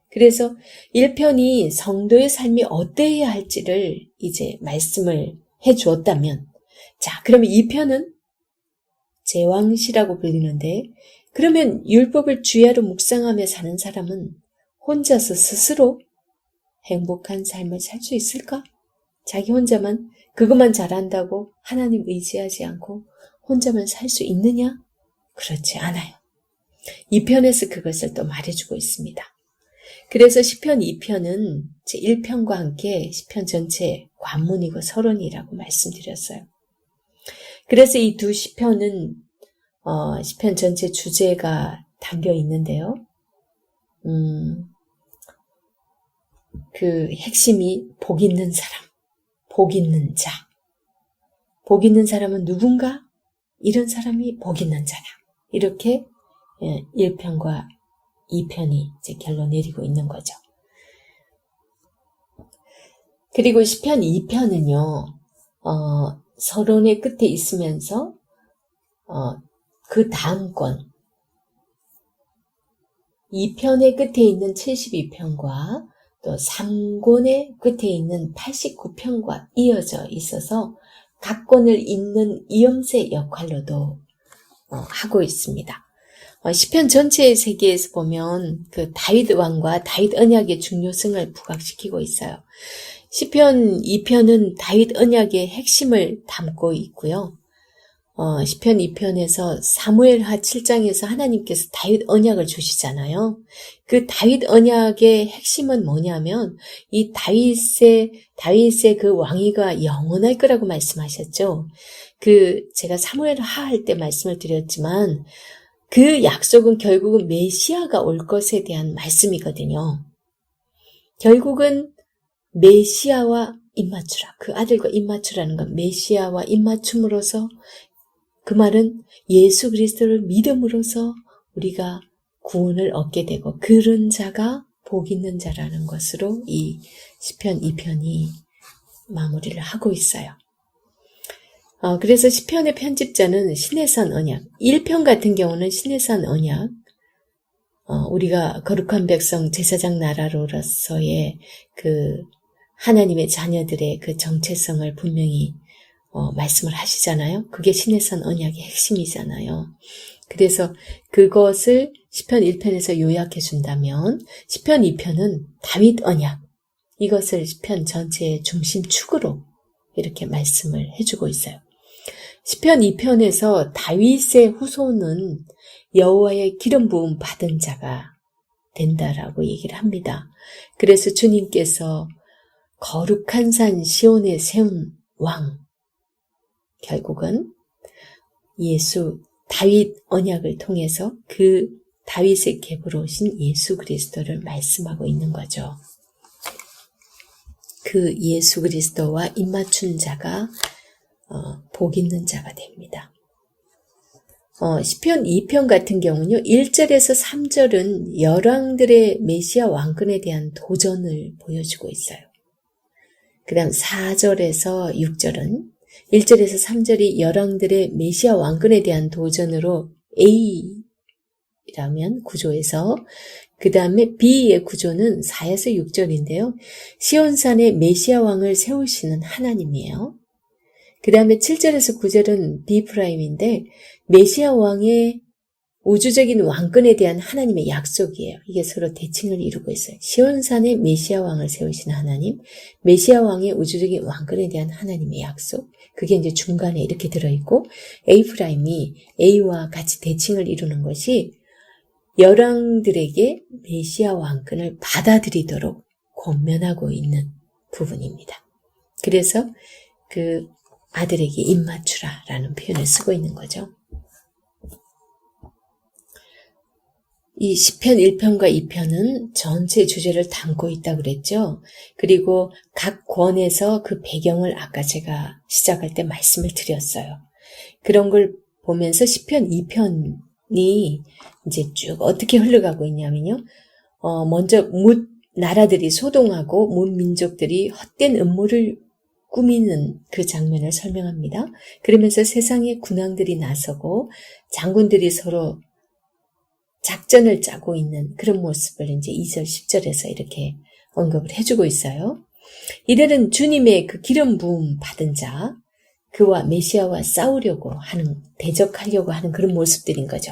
그래서 1편이 성도의 삶이 어때야 할지를 이제 말씀을 해 주었다면, 자, 그러면 2편은 제왕시라고 불리는데, 그러면 율법을 주야로 묵상하며 사는 사람은 혼자서 스스로 행복한 삶을 살 수 있을까? 자기 혼자만 그것만 잘한다고 하나님 의지하지 않고 혼자만 살 수 있느냐? 그렇지 않아요. 2편에서 그것을 또 말해주고 있습니다. 그래서 시편 2편은 제 1편과 함께 시편 전체 관문이고 서론이라고 말씀드렸어요. 그래서 이 두 시편은 시편 전체 주제가 담겨 있는데요. 그 핵심이 복 있는 사람, 복 있는 자. 복 있는 사람은 누군가? 이런 사람이 복 있는 자다. 이렇게 1편과 2편이 이제 결론 내리고 있는 거죠. 그리고 시편 2편은요, 서론의 끝에 있으면서, 그 다음 권, 2편의 끝에 있는 72편과 또 3권의 끝에 있는 89편과 이어져 있어서 각 권을 잇는 이음새 역할로도 하고 있습니다. 시편 전체의 세계에서 보면 그 다윗 왕과 다윗 언약의 중요성을 부각시키고 있어요. 시편 2편은 다윗 언약의 핵심을 담고 있고요. 시편 2편에서 사무엘하 7장에서 하나님께서 다윗 언약을 주시잖아요. 그 다윗 언약의 핵심은 뭐냐면 이 다윗의 그 왕위가 영원할 거라고 말씀하셨죠. 제가 사무엘하 할 때 말씀을 드렸지만 그 약속은 결국은 메시아가 올 것에 대한 말씀이거든요. 결국은 메시아와 입맞추라. 그 아들과 입맞추라는 건 메시아와 입맞춤으로써, 그 말은 예수 그리스도를 믿음으로써 우리가 구원을 얻게 되고 그런 자가 복 있는 자라는 것으로 이 시편 2편이 마무리를 하고 있어요. 그래서 시편의 편집자는 신해산 언약, 1편 같은 경우는 신해산 언약, 우리가 거룩한 백성 제사장 나라로서의 그 하나님의 자녀들의 그 정체성을 분명히 말씀을 하시잖아요. 그게 신해산 언약의 핵심이잖아요. 그래서 그것을 시편 1편에서 요약해 준다면 시편 2편은 다윗 언약, 이것을 시편 전체의 중심축으로 이렇게 말씀을 해주고 있어요. 시편 2편에서 다윗의 후손은 여호와의 기름 부음 받은 자가 된다라고 얘기를 합니다. 그래서 주님께서 거룩한 산 시온에 세운 왕, 결국은 다윗 언약을 통해서 그 다윗의 계보로 오신 예수 그리스도를 말씀하고 있는 거죠. 그 예수 그리스도와 입맞춘 자가 복 있는 자가 됩니다. 시편 2편 같은 경우는요, 1절에서 3절은 열왕들의 메시아 왕권에 대한 도전을 보여주고 있어요. 그 다음 4절에서 6절은 1절에서 3절이 열왕들의 메시아 왕권에 대한 도전으로 A라면 구조에서, 그 다음에 B의 구조는 4에서 6절인데요. 시온산에 메시아 왕을 세우시는 하나님이에요. 그 다음에 7절에서 9절은 B'인데 메시아 왕의 우주적인 왕권에 대한 하나님의 약속이에요. 이게 서로 대칭을 이루고 있어요. 시온산에 메시아 왕을 세우신 하나님, 메시아 왕의 우주적인 왕권에 대한 하나님의 약속, 그게 이제 중간에 이렇게 들어있고, A'이 A와 같이 대칭을 이루는 것이 열왕들에게 메시아 왕권을 받아들이도록 권면하고 있는 부분입니다. 그래서 그 아들에게 입맞추라라는 표현을 쓰고 있는 거죠. 이 시편 1편과 2편은 전체 주제를 담고 있다고 그랬죠. 그리고 각 권에서 그 배경을 아까 제가 시작할 때 말씀을 드렸어요. 그런 걸 보면서 시편 2편이 이제 쭉 어떻게 흘러가고 있냐면요. 먼저 나라들이 소동하고 문민족들이 헛된 음모를 꾸미는 그 장면을 설명합니다. 그러면서 세상의 군왕들이 나서고 장군들이 서로 작전을 짜고 있는 그런 모습을 이제 2절, 10절에서 이렇게 언급을 해주고 있어요. 이들은 주님의 그 기름 부음 받은 자, 그와 메시아와 싸우려고 하는, 대적하려고 하는 그런 모습들인 거죠.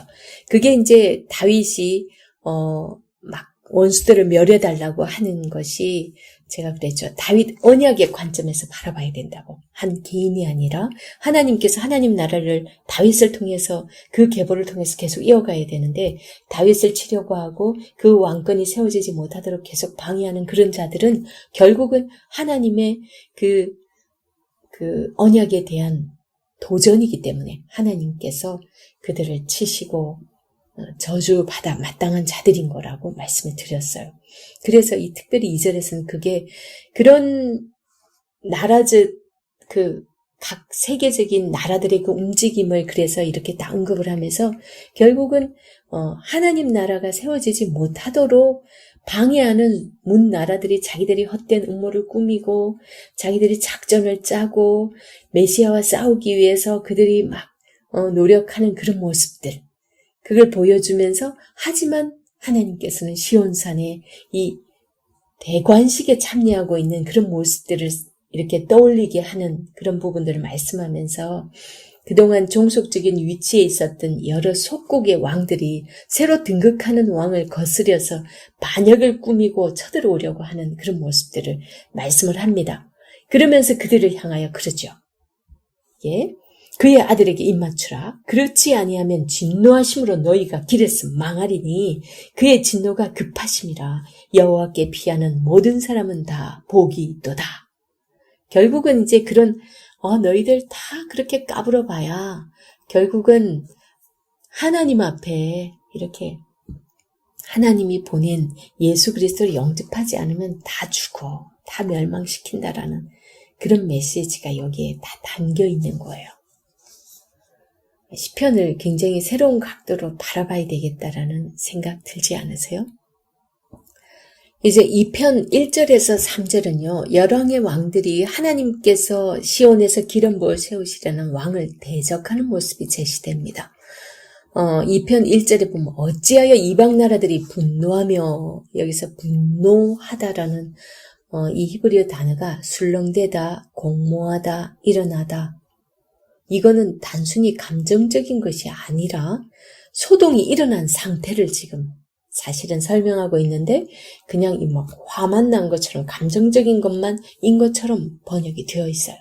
그게 이제 다윗이 막 원수들을 멸해달라고 하는 것이 제가 그랬죠. 다윗 언약의 관점에서 바라봐야 된다고. 한 개인이 아니라 하나님께서 하나님 나라를 다윗을 통해서 그 계보를 통해서 계속 이어가야 되는데 다윗을 치려고 하고 그 왕권이 세워지지 못하도록 계속 방해하는 그런 자들은 결국은 하나님의 그 언약에 대한 도전이기 때문에 하나님께서 그들을 치시고 저주받아 마땅한 자들인 거라고 말씀을 드렸어요. 그래서 이 특별히 2절에서는 그게 그런 나라즉 각 세계적인 나라들의 그 움직임을 그래서 이렇게 다 언급을 하면서 결국은 하나님 나라가 세워지지 못하도록 방해하는 문 나라들이 자기들이 헛된 음모를 꾸미고 자기들이 작전을 짜고 메시아와 싸우기 위해서 그들이 막 노력하는 그런 모습들, 그걸 보여주면서 하지만 하나님께서는 시온산에 이 대관식에 참여하고 있는 그런 모습들을 이렇게 떠올리게 하는 그런 부분들을 말씀하면서 그동안 종속적인 위치에 있었던 여러 속국의 왕들이 새로 등극하는 왕을 거스려서 반역을 꾸미고 쳐들어오려고 하는 그런 모습들을 말씀을 합니다. 그러면서 그들을 향하여 그러죠. 예, 그의 아들에게 입맞추라. 그렇지 아니하면 진노하심으로 너희가 길에서 망하리니 그의 진노가 급하심이라. 여호와께 피하는 모든 사람은 다 복이 있도다. 결국은 이제 그런 너희들 다 그렇게 까불어봐야 결국은 하나님 앞에 이렇게 하나님이 보낸 예수 그리스도를 영접하지 않으면 다 죽어, 다 멸망시킨다라는 그런 메시지가 여기에 다 담겨 있는 거예요. 시편을 굉장히 새로운 각도로 바라봐야 되겠다라는 생각 들지 않으세요? 이제 2편 1절에서 3절은요. 열왕의 왕들이 하나님께서 시온에서 기름 부어 세우시려는 왕을 대적하는 모습이 제시됩니다. 2편 1절에 보면 어찌하여 이방 나라들이 분노하며, 여기서 분노하다라는 이 히브리어 단어가 술렁대다, 공모하다, 일어나다, 이거는 단순히 감정적인 것이 아니라 소동이 일어난 상태를 지금 사실은 설명하고 있는데 그냥 막 화만 난 것처럼 감정적인 것만인 것처럼 번역이 되어 있어요.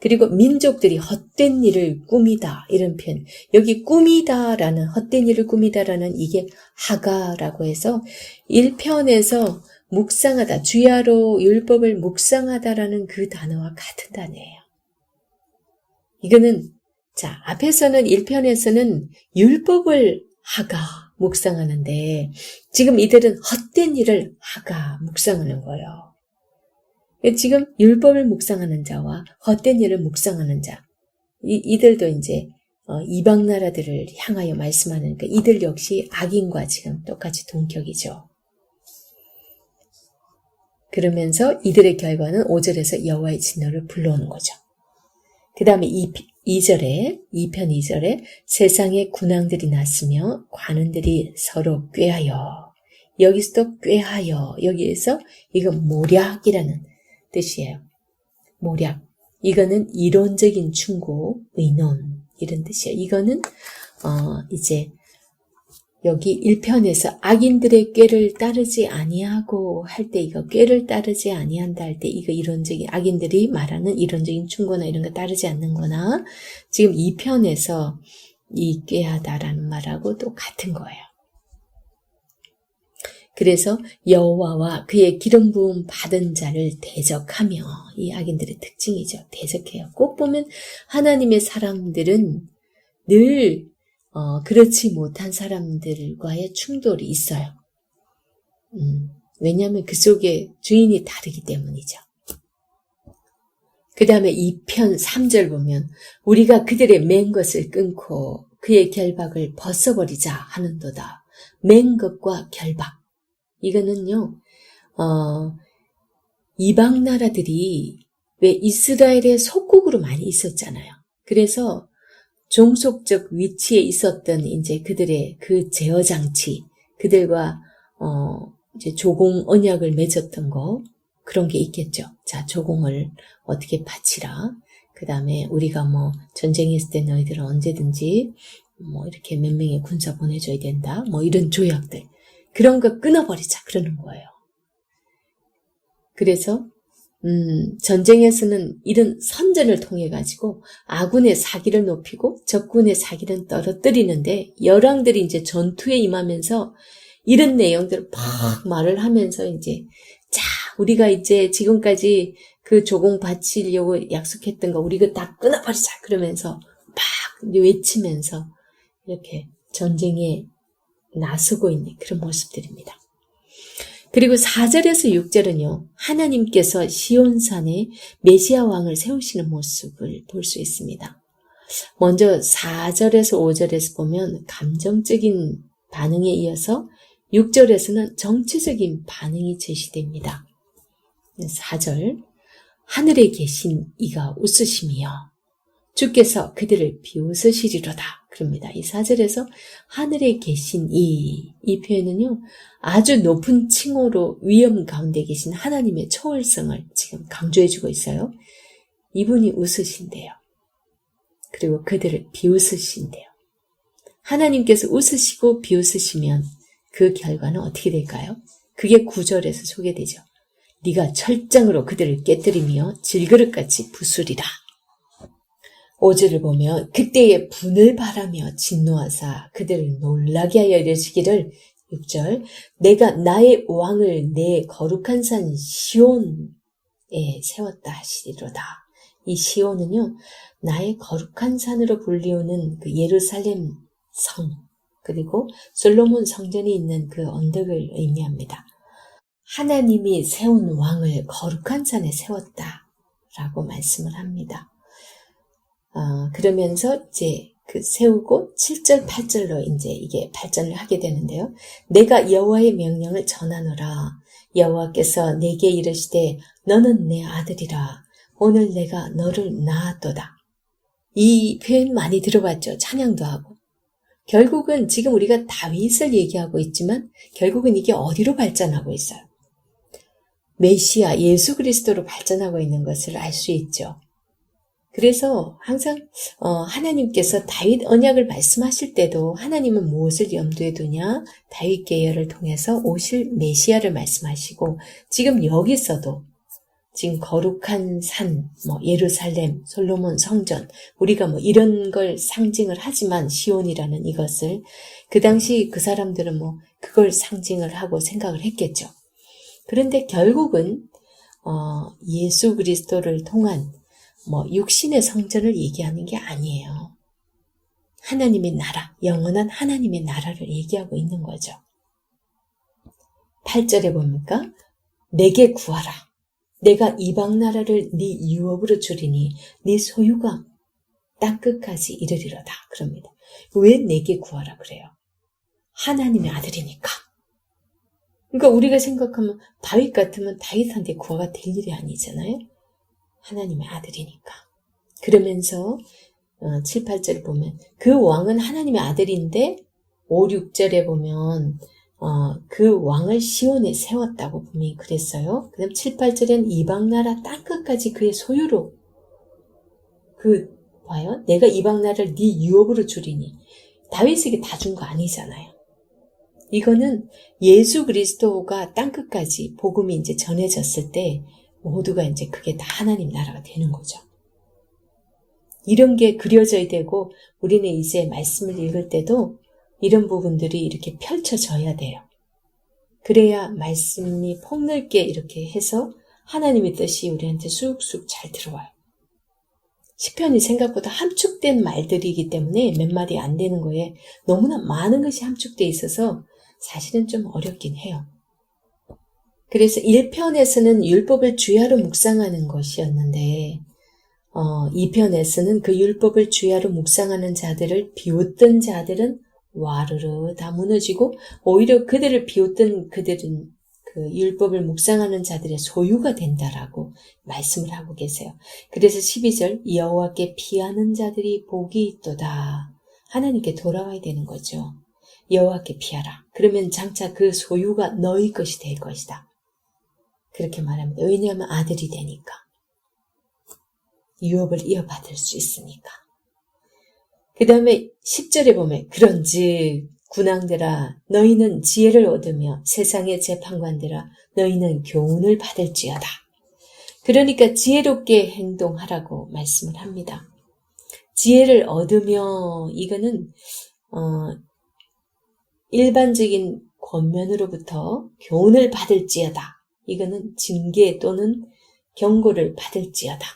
그리고 민족들이 헛된 일을 꾸미다, 이런 표현. 여기 꾸미다라는, 헛된 일을 꾸미다라는 이게 하가라고 해서 1편에서 묵상하다, 주야로 율법을 묵상하다라는 그 단어와 같은 단어예요. 이거는 앞에서는 1편에서는 율법을 하가 묵상하는데 지금 이들은 헛된 일을 하가 묵상하는 거예요. 지금 율법을 묵상하는 자와 헛된 일을 묵상하는 자, 이들도 이제 이방 나라들을 향하여 말씀하는, 그러니까 이들 역시 악인과 지금 똑같이 동격이죠. 그러면서 이들의 결과는 5절에서 여호와의 진노를 불러오는 거죠. 그 다음에 2절에 2편 2절에 세상의 군왕들이 났으며 관원들이 서로 꾀하여, 여기서도 꾀하여, 여기에서 이거 모략이라는 뜻이에요. 모략. 이거는 이론적인 충고, 의논, 이런 뜻이에요. 이거는 이제 여기 1편에서 악인들의 꾀를 따르지 아니하고 할 때, 이거 꾀를 따르지 아니한다 할 때 이거 이론적인, 악인들이 말하는 이론적인 충고나 이런 거 따르지 않는 거나, 지금 2편에서 이 꾀하다라는 말하고 똑같은 거예요. 그래서 여호와와 그의 기름 부음 받은 자를 대적하며, 이 악인들의 특징이죠. 대적해요. 꼭 보면 하나님의 사람들은 늘 그렇지 못한 사람들과의 충돌이 있어요. 왜냐하면 그 속에 주인이 다르기 때문이죠. 그 다음에 2편 3절 보면 우리가 그들의 맨 것을 끊고 그의 결박을 벗어버리자 하는도다. 맨 것과 결박. 이거는요, 이방 나라들이 왜 이스라엘의 속국으로 많이 있었잖아요. 그래서 종속적 위치에 있었던 이제 그들의 그 제어 장치, 그들과 이제 조공 언약을 맺었던 거, 그런 게 있겠죠. 자, 조공을 어떻게 바치라. 그 다음에 우리가 뭐 전쟁했을 때 너희들은 언제든지 뭐 이렇게 몇 명의 군사 보내줘야 된다. 뭐 이런 조약들. 그런 거 끊어버리자. 그러는 거예요. 그래서 전쟁에서는 이런 선전을 통해 가지고 아군의 사기를 높이고 적군의 사기를 떨어뜨리는데 열왕들이 이제 전투에 임하면서 이런 내용들을 막 말을 하면서 이제 자, 우리가 이제 지금까지 그 조공 바치려고 약속했던 거 우리가 다 끊어버리자 그러면서 막 외치면서 이렇게 전쟁에 나서고 있는 그런 모습들입니다. 그리고 4절에서 6절은요. 하나님께서 시온산에 메시아 왕을 세우시는 모습을 볼 수 있습니다. 먼저 4절에서 5절에서 보면 감정적인 반응에 이어서 6절에서는 정치적인 반응이 제시됩니다. 4절 하늘에 계신 이가 웃으시며 주께서 그들을 비웃으시리로다. 그럽니다. 이 4절에서 하늘에 계신 이 표현은요. 아주 높은 칭호로 위엄 가운데 계신 하나님의 초월성을 지금 강조해주고 있어요. 이분이 웃으신대요. 그리고 그들을 비웃으신대요. 하나님께서 웃으시고 비웃으시면 그 결과는 어떻게 될까요? 그게 9절에서 소개되죠. 네가 철장으로 그들을 깨뜨리며 질그릇같이 부수리라. 5절을 보면 그때에 분을 바라며 진노하사 그들을 놀라게 하여 이르시기를 6절 내가 나의 왕을 내 거룩한 산 시온에 세웠다 하시리로다. 이 시온은요. 나의 거룩한 산으로 불리우는 그 예루살렘 성 그리고 솔로몬 성전이 있는 그 언덕을 의미합니다. 하나님이 세운 왕을 거룩한 산에 세웠다라고 말씀을 합니다. 그러면서 이제 그 세우고 7절, 8절로 이제 이게 발전을 하게 되는데요. 내가 여호와의 명령을 전하노라. 여호와께서 내게 이르시되 너는 내 아들이라. 오늘 내가 너를 낳았도다. 이 표현 많이 들어봤죠. 찬양도 하고. 결국은 지금 우리가 다윗을 얘기하고 있지만 결국은 이게 어디로 발전하고 있어요? 메시아 예수 그리스도로 발전하고 있는 것을 알 수 있죠. 그래서 항상 하나님께서 다윗 언약을 말씀하실 때도 하나님은 무엇을 염두에 두냐? 다윗 계열을 통해서 오실 메시아를 말씀하시고 지금 여기서도 지금 거룩한 산, 뭐 예루살렘, 솔로몬 성전 우리가 뭐 이런 걸 상징을 하지만 시온이라는 이것을 그 당시 그 사람들은 뭐 그걸 상징을 하고 생각을 했겠죠. 그런데 결국은 예수 그리스도를 통한 뭐 육신의 성전을 얘기하는 게 아니에요. 하나님의 나라, 영원한 하나님의 나라를 얘기하고 있는 거죠. 8절에 봅니까? 내게 구하라. 내가 이방 나라를 네 유업으로 주리니 네 소유가 땅끝까지 이르리로다. 그럽니다. 왜 내게 구하라 그래요? 하나님의 아들이니까. 그러니까 우리가 생각하면 다윗 같으면 다윗한테 구하가 될 일이 아니잖아요. 하나님의 아들이니까. 그러면서 7, 8절을 보면 그 왕은 하나님의 아들인데 5, 6절에 보면 그 왕을 시온에 세웠다고 분명히 그랬어요. 그 다음 7, 8절에는 이방 나라 땅끝까지 그의 소유로 봐요. 내가 이방 나라를 네 유업으로 주리니 다윗에게 다 준 거 아니잖아요. 이거는 예수 그리스도가 땅끝까지 복음이 이제 전해졌을 때 모두가 이제 그게 다 하나님 나라가 되는 거죠. 이런 게 그려져야 되고 우리는 이제 말씀을 읽을 때도 이런 부분들이 이렇게 펼쳐져야 돼요. 그래야 말씀이 폭넓게 이렇게 해서 하나님의 뜻이 우리한테 쑥쑥 잘 들어와요. 시편이 생각보다 함축된 말들이기 때문에 몇 마디 안 되는 거에 너무나 많은 것이 함축되어 있어서 사실은 좀 어렵긴 해요. 그래서 1편에서는 율법을 주야로 묵상하는 것이었는데 2편에서는 그 율법을 주야로 묵상하는 자들을 비웃던 자들은 와르르 다 무너지고 오히려 그들을 비웃던 그 율법을 묵상하는 자들의 소유가 된다라고 말씀을 하고 계세요. 그래서 12절 여호와께 피하는 자들이 복이 있도다. 하나님께 돌아와야 되는 거죠. 여호와께 피하라. 그러면 장차 그 소유가 너희 것이 될 것이다. 그렇게 말합니다. 왜냐하면 아들이 되니까. 유업을 이어받을 수 있으니까. 그 다음에 10절에 보면 그런즉 군왕들아 너희는 지혜를 얻으며 세상의 재판관들아 너희는 교훈을 받을지어다. 그러니까 지혜롭게 행동하라고 말씀을 합니다. 지혜를 얻으며 이거는 일반적인 권면으로부터 교훈을 받을지어다. 이거는 징계 또는 경고를 받을지어다.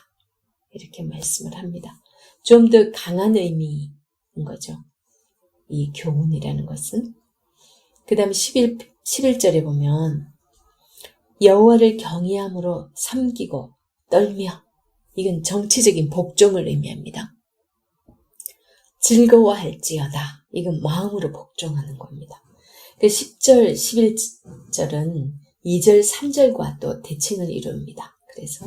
이렇게 말씀을 합니다. 좀 더 강한 의미인 거죠. 이 교훈이라는 것은. 그 다음에 11절에 보면 여호와를 경외함으로 섬기고 떨며 이건 정치적인 복종을 의미합니다. 즐거워할지어다. 이건 마음으로 복종하는 겁니다. 그 10절, 11절은 2절, 3절과 또 대칭을 이룹니다. 그래서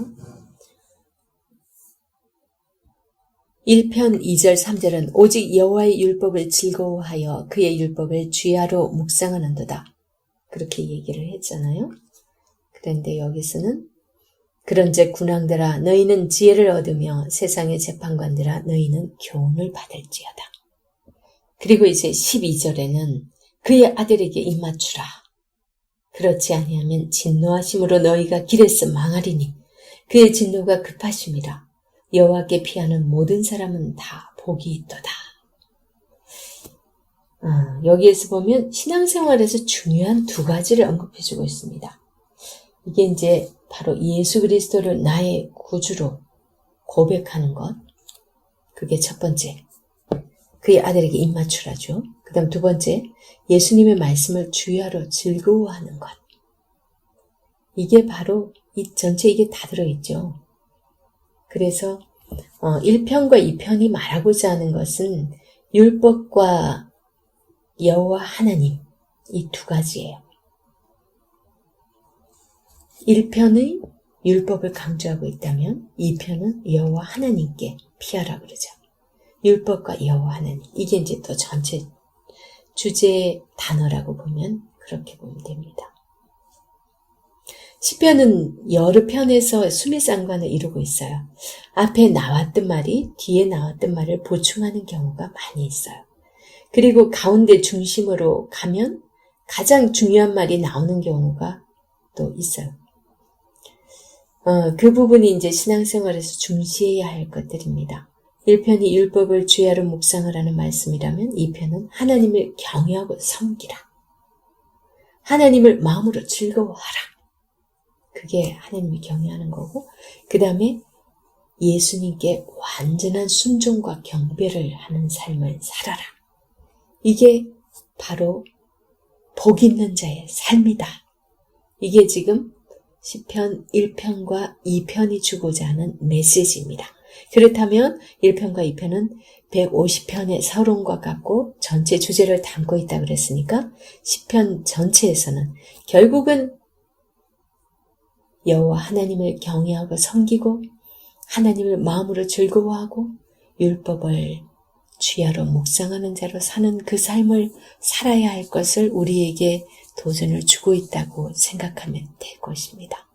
1편 2절 3절은 오직 여호와의 율법을 즐거워하여 그의 율법을 주야로 묵상하는도다. 그렇게 얘기를 했잖아요. 그런데 여기서는 그런즉 군왕들아 너희는 지혜를 얻으며 세상의 재판관들아 너희는 교훈을 받을지어다. 그리고 이제 12절에는 그의 아들에게 입맞추라. 그렇지 아니하면 진노하심으로 너희가 길에서 망하리니 그의 진노가 급하심이라. 여호와께 피하는 모든 사람은 다 복이 있도다. 여기에서 보면 신앙생활에서 중요한 두 가지를 언급해주고 있습니다. 이게 이제 바로 예수 그리스도를 나의 구주로 고백하는 것. 그게 첫 번째. 그의 아들에게 입맞추라죠. 그 다음 두 번째, 예수님의 말씀을 주야로 즐거워하는 것. 이게 바로 이 전체 이게 다 들어있죠. 그래서 1편과 2편이 말하고자 하는 것은 율법과 여호와 하나님 이 두 가지예요. 1편의 율법을 강조하고 있다면 2편은 여호와 하나님께 피하라 그러죠. 율법과 여호와 하나님 이게 이제 또 전체 주제 단어라고 보면 그렇게 보면 됩니다. 시편은 여러 편에서 수미상관을 이루고 있어요. 앞에 나왔던 말이 뒤에 나왔던 말을 보충하는 경우가 많이 있어요. 그리고 가운데 중심으로 가면 가장 중요한 말이 나오는 경우가 또 있어요. 그 부분이 이제 신앙생활에서 중시해야 할 것들입니다. 1편이 율법을 주야로 묵상을 하는 말씀이라면 2편은 하나님을 경외하고 섬기라. 하나님을 마음으로 즐거워하라. 그게 하나님을 경외하는 거고 그 다음에 예수님께 완전한 순종과 경배를 하는 삶을 살아라. 이게 바로 복 있는 자의 삶이다. 이게 지금 시편 1편과 2편이 주고자 하는 메시지입니다. 그렇다면 1편과 2편은 150편의 서론과 같고 전체 주제를 담고 있다 그랬으니까 시편 전체에서는 결국은 여호와 하나님을 경외하고 섬기고 하나님을 마음으로 즐거워하고 율법을 주야로 묵상하는 자로 사는 그 삶을 살아야 할 것을 우리에게 도전을 주고 있다고 생각하면 될 것입니다.